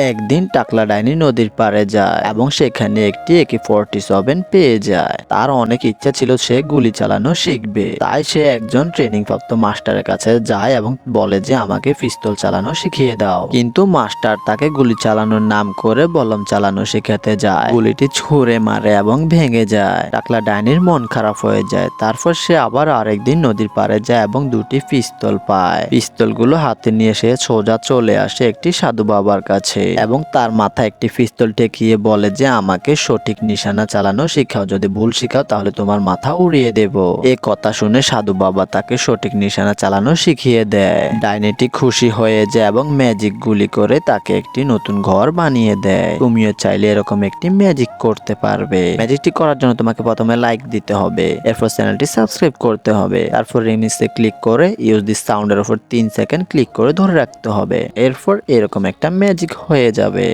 একদিন টাকলা ডাইনি নদীর পাড়ে যায় এবং সেখানে একটি AK-47 পেয়ে যায়। তার অনেক ইচ্ছা ছিল সে গুলি চালানো শিখবে, তাই সে একজন ট্রেনিং প্রাপ্ত মাস্টারের কাছে যায় এবং বলে যে আমাকে পিস্তল চালানো শিখিয়ে দাও। কিন্তু মাস্টার তাকে গুলি চালানোর নাম করে বলম চালানো শেখাতে যায়। গুলিটি ছুঁড়ে মারে এবং ভেঙে যায়। টাকলা ডাইনির মন খারাপ হয়ে যায়। তারপর সে আবার আরেকদিন নদীর পাড়ে যায় এবং দুটি পিস্তল পায়। পিস্তলগুলো হাতে নিয়ে সে সোজা চলে আসে একটি সাধু বাবার কাছে এবং তার মাথায় একটি পিস্তল ঠেকিয়ে বলে যে আমাকে সঠিক নিশানা চালানো শিখাও, যদি ভুল শিখাও তাহলে তোমার মাথা উড়িয়ে দেব। এ কথা শুনে সাধু বাবা তাকে সঠিক নিশানা চালানো শিখিয়ে দেয়। ডাইনিটি খুশি হয়ে যায় এবং ম্যাজিক গুলি করে তাকে একটি নতুন ঘর বানিয়ে দেয়। তুমিও চাইলে এরকম একটি ম্যাজিক করতে পারবে। ম্যাজিকটি করার জন্য তোমাকে প্রথমে লাইক দিতে হবে, এরপর চ্যানেলটি সাবস্ক্রাইব করতে হবে, তারপর রিমিক্সে ক্লিক করে ইউজ দিস সাউন্ডের উপর 3 সেকেন্ড ক্লিক করে ধরে রাখতে হবে। এরপর এরকম একটা ম্যাজিক হয়ে যাবে।